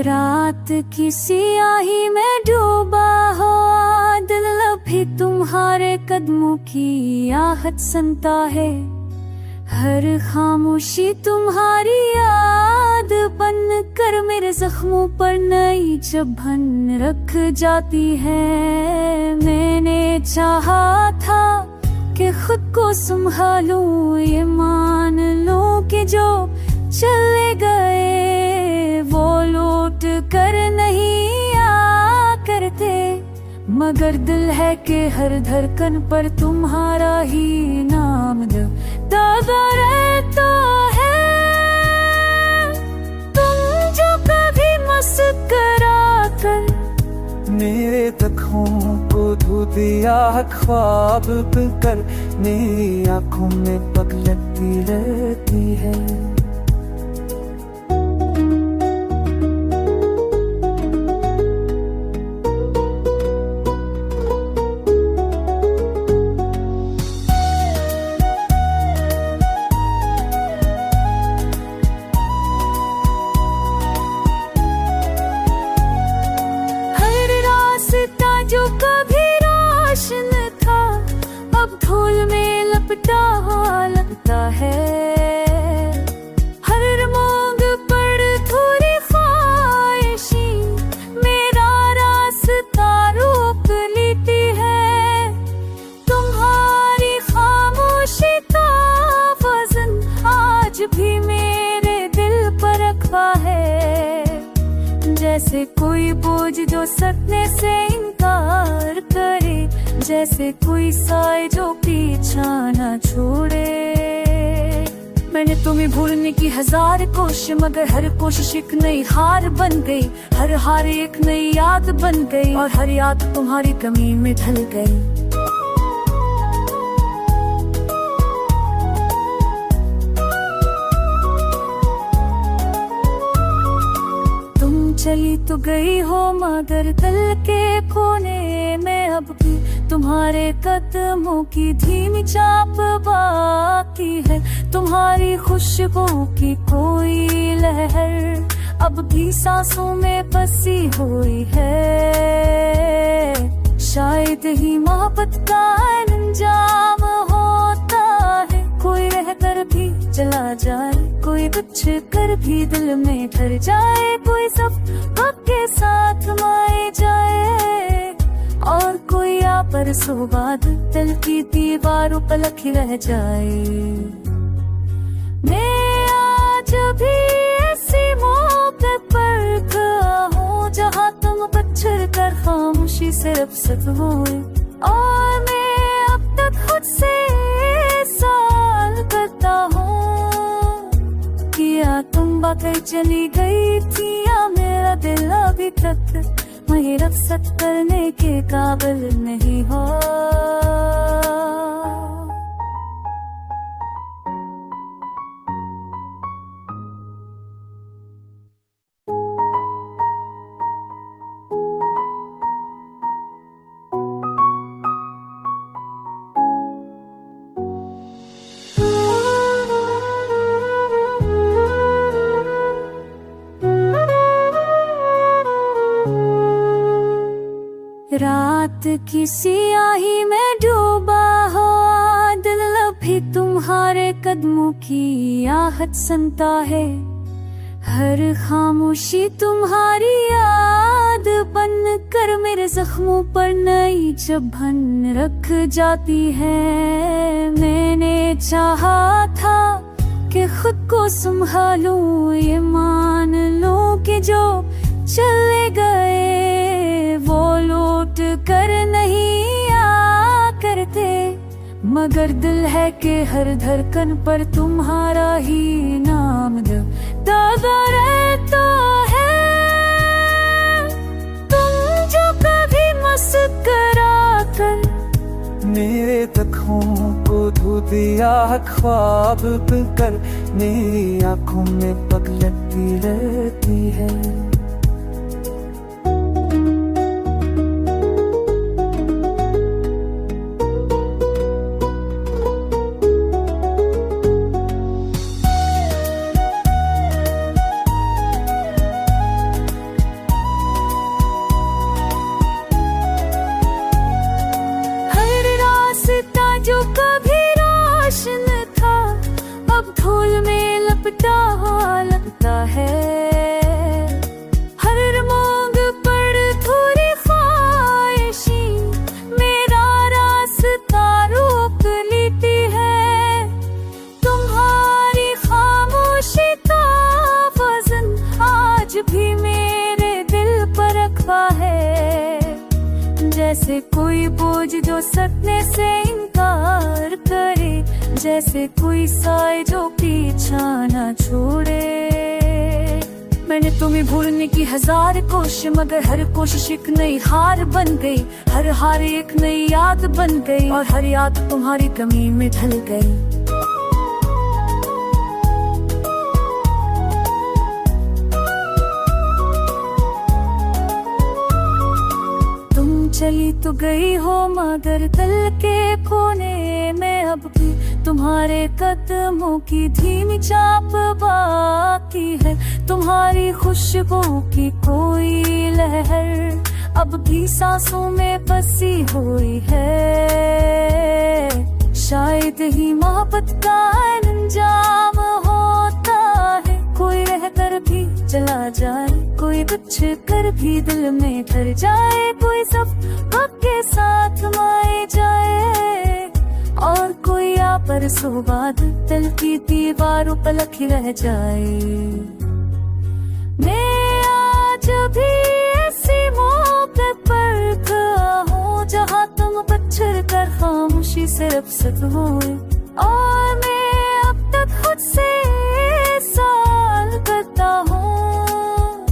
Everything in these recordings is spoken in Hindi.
रात की सियाही में डूबा हो दिल, अभी तुम्हारे कदमों की आहट सुनता है। हर खामोशी तुम्हारी याद बन कर मेरे जख्मों पर नई चुभन रख जाती है। मैंने चाहा था कि खुद को संभालूं, ये मान लो कि जो चले गए वो लौट कर नहीं आ करते, मगर दिल है कि हर धड़कन पर तुम्हारा ही नाम दादा रहता है। तुम जो कभी मुस्कुरा कर मेरे तखों को धो दिया ख्वाब कर, मेरी आंखों में पगलती रहती है। जो कभी रोशन था अब धूल में लपटा लगता है। हर मोड़ पर थोड़ी ख्वाहिशी मेरा रास्ता रोक लेती है। तुम्हारी खामोशी का वजन आज भी मेरे दिल पर रखा है, जैसे कोई बोझ जो सकने से इनकार करे, जैसे कोई साए जो पीछा न छोड़े। मैंने तुम्हें भूलने की हजार कोशिश, मगर हर कोशिश एक नई हार बन गई। हर हार एक नई याद बन गई, और हर याद तुम्हारी कमी में ढल गई। चली तो गई हो मगर दिल के कोने में अब भी तुम्हारे कदमों की धीमी चाप बाकी है। तुम्हारी खुशबू की कोई लहर अब भी सांसों में बसी हुई है। शायद ही मोहब्बत का अंजाम होता है, कोई रहकर भी चला जाए, कोई कुछ कर भी दिल में ठहर जाए, कोई सब के साथ माए जाए, और कोई परसों बाद दिल की दीवारों पर लिखी रह जाए। मैं आज भी ऐसी मौके पर खड़ा हूँ जहाँ तुम पत्थर कर खामोशी से रुखसत हुए, और मैं अब तक खुद से सवाल करता हूँ कि या तुम वाकई चली गई थी, या मेरा दिल अभी तक वही रुखसत करने के काबिल नहीं हो। रात की सियाही में डूबा हो दिल, अभी तुम्हारे कदमों की आहट सुनता है। हर खामोशी तुम्हारी याद बन कर मेरे जख्मों पर नई चुभन रख जाती है। मैंने चाहा था कि खुद को संभालूं, ये मान लो कि जो चले गए वो लौट कर नहीं आ करते, मगर दिल है कि हर धड़कन पर तुम्हारा ही नाम दादा रहता है। तुम जो कभी मुस्कुरा कर मेरे तखों को धो दिया ख्वाब कर, मेरी आंखों में पगलती रहती है। धूल में लपटा लगता है। हर मोंग पर थोड़ी ख्वाहिशी मेरा रास्ता रोक लेती है। तुम्हारी खामोशी का वजन आज भी मेरे दिल पर रखा है। जैसे कोई बोझ जो सटने से इनकार करे, जैसे कोई साए जो पीछा न छोड़े। मैंने तुम्हें भूलने की हजार कोशिश, मगर हर कोशिश एक नई हार बन गई। हर हार एक नई याद बन गई, और हर याद तुम्हारी कमी में ढल गई। चली तो गई हो मगर दिल के कोने में अब भी तुम्हारे कदमों की धीमी चाप बाकी है। तुम्हारी खुशबू की कोई लहर अब भी सांसों में बसी हुई है। शायद ही मोहब्बत का अंजाम होता है, कोई रहकर भी चला जाए, कोई कुछ कर भी दिल में ठहर जाए, कोई सब आपके साथ माए जाए, और कोई परसों बाद दिल की दीवारों पर लखी रह जाए। मैं आज भी ऐसी मौके पर खड़ा हूँ जहाँ तुम पत्थर कर खामोशी से रब्सत हो, और मैं अब तक खुद से सवाल करता हूँ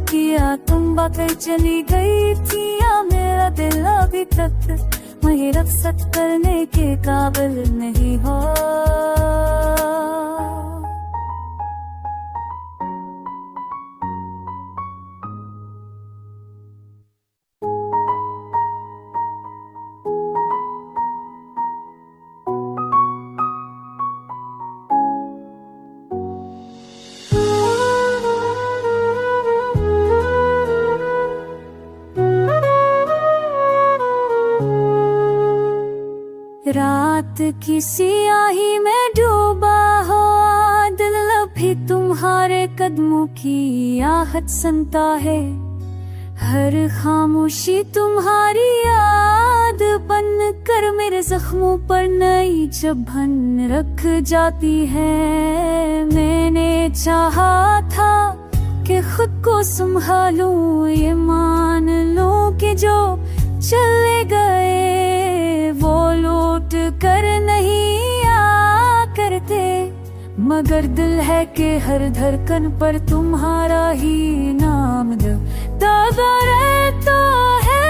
कि या तुम बाकर चली गई थी, या मेरा दिल अभी तक वही रब्सत करने के काबिल नहीं हो। रात की सियाही में डूबा हो दिल, अभी तुम्हारे कदमों की आहट सुनता है। हर खामोशी तुम्हारी याद बन कर मेरे जख्मों पर नई जबन रख जाती है। मैंने चाहा था कि खुद को संभालूं, ये मान लूं कि जो चले गए वो लौट कर नहीं आ करते, मगर दिल है कि हर धड़कन पर तुम्हारा ही नाम दादा रहता है।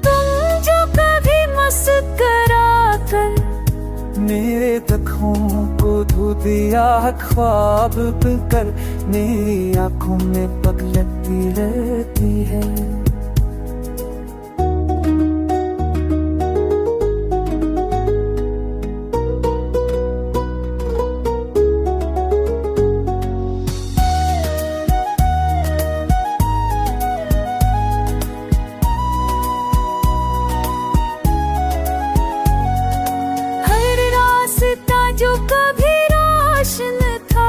तुम जो कभी मुस्कुरा कर मेरे तखों को धो दिया, ख्वाब करने आँखों में पगलती रहती है। जो कभी रोशन था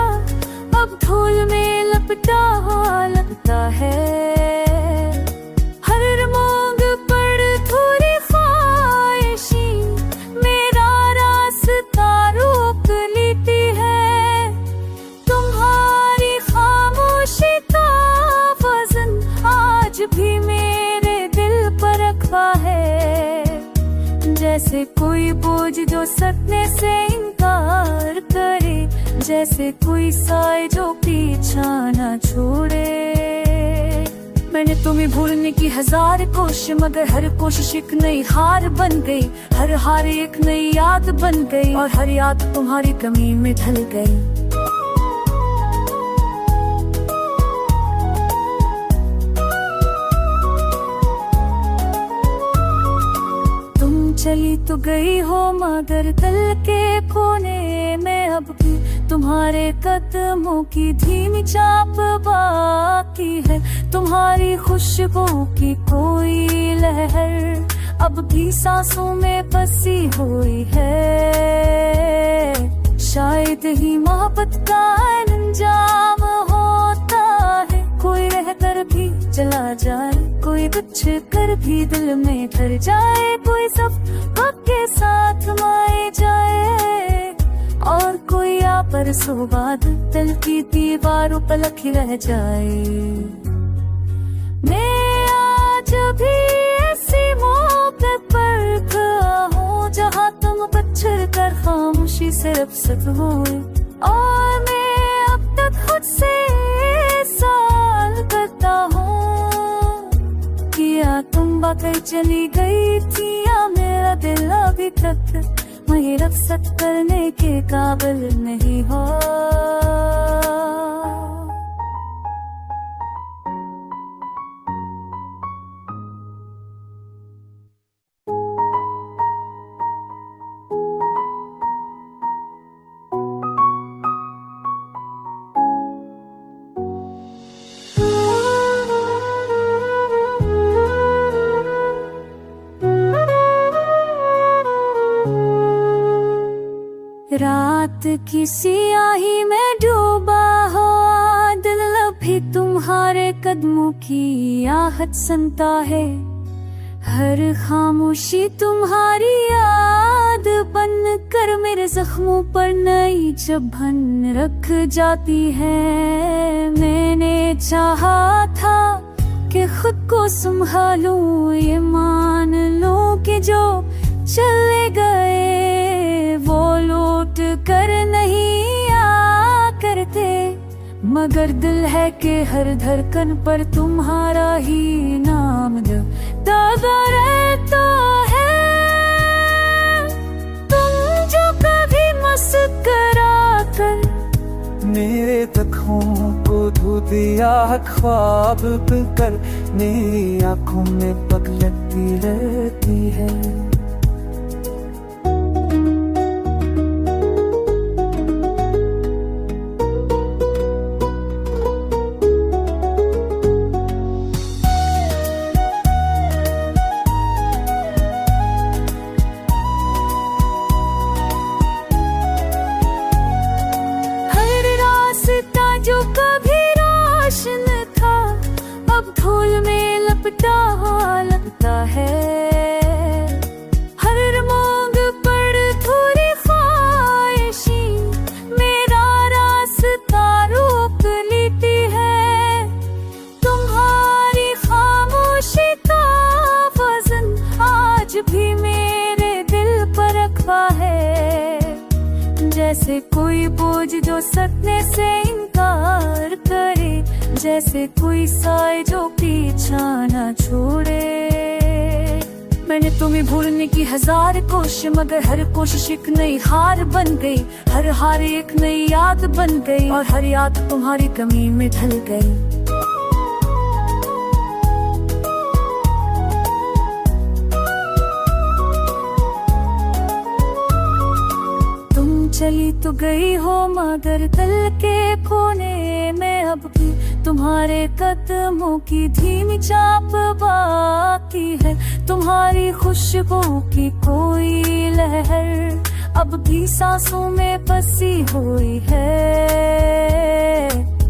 अब धूल में लपटा लगता है। हर मोंग पर थोड़ी ख्वाहिशी मेरा रास्ता रोक लेती है। तुम्हारी खामोशी का वजन आज भी मेरे दिल पर रखा है। जैसे कोई बोझ जो सटने से इनकार करे, जैसे कोई साए जो पीछा न छोड़े। मैंने तुम्हें भूलने की हजार कोशिश, मगर हर कोशिश एक नई हार बन गई। हर हार एक नई याद बन गई, और हर याद तुम्हारी कमी में ढल गई। चली तो गई हो मगर दिल के कोने में अब भी तुम्हारे कदमों की धीमी चाप बाकी है। तुम्हारी खुशबू की कोई लहर अब भी सांसों में बसी हुई है। शायद ही मोहब्बत का अंजाम होता है। कोई रहकर भी चला जाए, कोई कुछ कर भी दिल में ठहर जाए, कोई सब वक्त के साथ माए जाए, और कोई परसों बाद दिल की दीवारों पर लिखी रह जाए। मैं आज भी ऐसी मौके पर खड़ा हूँ जहाँ तुम पत्थर कर खामोशी से रुखसत हो, और मैं अब तक खुद से सवाल करता हूँ, क्या तुम वाकई चली गई थी या मेरा दिल अभी तक वही रुखसत करने के काबिल नहीं हो। रात की सियाही में डूबा हो दिल, अभी तुम्हारे कदमों की आहट सुनता है। हर खामोशी तुम्हारी याद बन कर मेरे जख्मों पर नई चुभन रख जाती है। मैंने चाहा था कि खुद को संभालूं, ये मान लो कि जो चले गए वो लौट कर नहीं आ करते, मगर दिल है कि हर धड़कन पर तुम्हारा ही नाम दादा रहता है। तुम जो कभी मुस्कुरा कर मेरे तखों को धो दिया, ख्वाब करने आँखों में पगलती रहती है। जो कभी रोशन था अब धूल में लपटा लगता है। हर मोड़ पर थोड़ी ख्वाहिशी मेरा रास्ता रोक लेती है। तुम्हारी खामोशी का वजन आज भी मेरे दिल पर रखा है, जैसे कोई बोझ जो सटने से इनकार करे, जैसे कोई साए जो पीछा न छोड़े। मैंने तुम्हें भूलने की हजार कोशिश, मगर हर कोशिश एक नई हार बन गई। हर हार एक नई याद बन गई, और हर याद तुम्हारी कमी में ढल गई। चली तो गई हो मगर दिल के कोने में अब भी तुम्हारे कदमों की धीमी चाप बाकी है। तुम्हारी खुशबू की कोई लहर अब भी सांसों में बसी हुई है।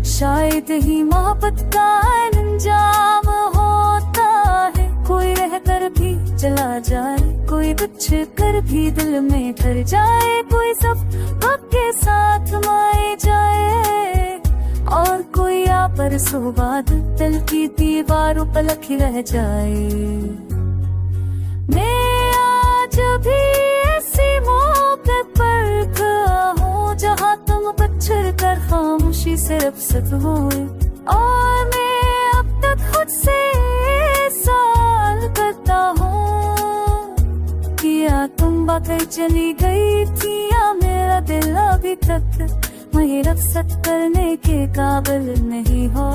शायद ही मोहब्बत का अंजाम होता है, कोई रहकर भी चला जाए, कोई कुछ कर भी दिल में ठहर जाए, कोई सब वक्त के साथ माए जाए, और कोई परसों बाद दिल की दीवारों पर लिखी रह जाए। मैं आज भी ऐसी मौके पर खड़ा हूँ जहाँ तुम पत्थर कर खामोशी से रुखसत हो, और मैं अब तक खुद से सवाल करता हूँ, क्या तुम वाकई चली गई थी या मेरा दिल अभी तक वही रुखसत करने के काबिल नहीं हो।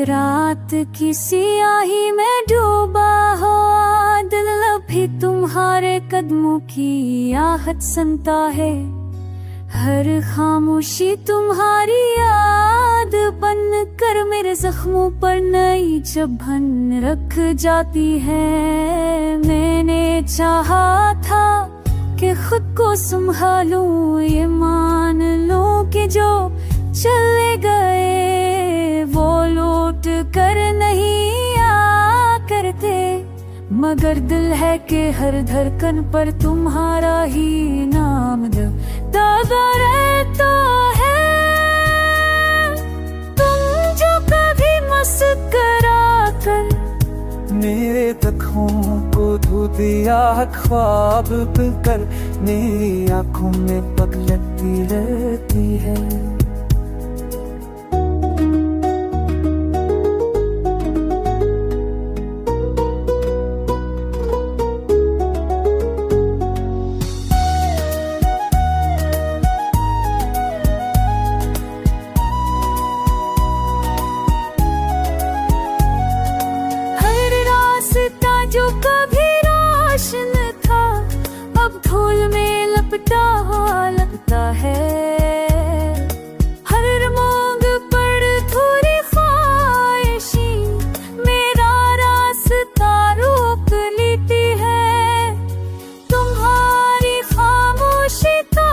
रात की सियाही में डूबा हो दिल अभी तुम्हारे कदमों की आहट सुनता है। हर खामोशी तुम्हारी याद बन कर मेरे जख्मों पर नई चुभन रख जाती है। मैंने चाहा था कि खुद को संभालूं, ये मान लूं कि जो चले गए वो लौट कर नहीं आ करते, मगर दिल है कि हर धड़कन पर तुम्हारा ही नाम दादा रहता है। तुम जो कभी मुस्कुरा कर मेरे तखों को धो दिया, ख्वाब करने आँखों में पगलती रहती है। जो कभी रोशन था अब धूल में लपटा हुआ लगता है। हर मोड़ पर थोड़ी ख्वाहिशी मेरा रास्ता रोक लेती है। तुम्हारी खामोशी का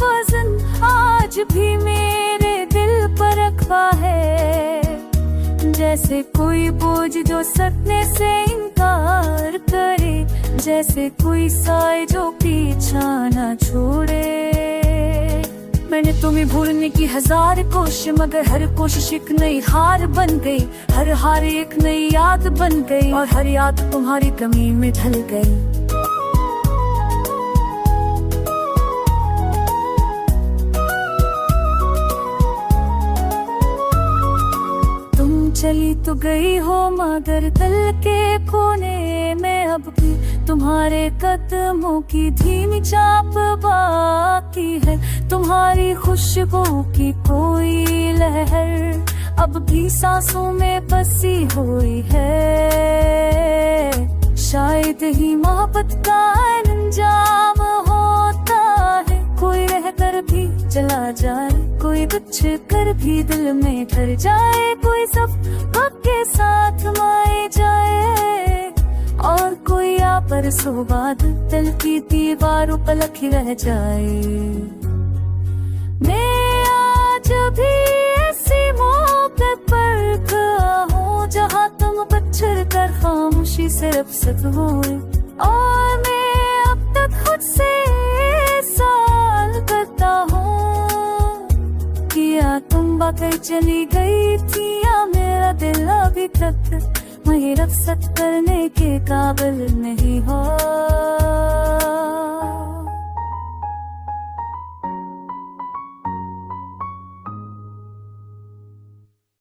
वजन आज भी मेरे दिल पर रखा है, जैसे कोई बोझ जो सकने से इनकार करे, जैसे कोई साए जो पीछा न छोड़े। मैंने तुम्हें भूलने की हजार कोशिश, मगर हर कोशिश एक नई हार बन गई। हर हार एक नई याद बन गई और हर याद तुम्हारी कमी में ढल गई। चली तो गई हो मगर दिल के कोने में अब भी तुम्हारे कदमों की धीमी चाप बाकी है। तुम्हारी खुशबू की कोई लहर अब भी सांसों में बसी हुई है। शायद ही मोहब्बत का अंजाम होता है, कोई रहकर भी चला जाए, कोई कुछ कर भी दिल में ठहर जाए, कोई सब वक्त के साथ माए जाए और कोई परसों बाद दिल की दीवारों पर लिखी रह जाए। मैं आज भी ऐसी मौके पर खड़ा हूँ जहाँ तुम पत्थर कर खामोशी से रब्सत हो, और मैं अब तक खुद से सवाल करता हूँ किया तुम बाकर चली गई थी या मेरा दिल अभी तक वही रब्सत करने के काबिल नहीं हो।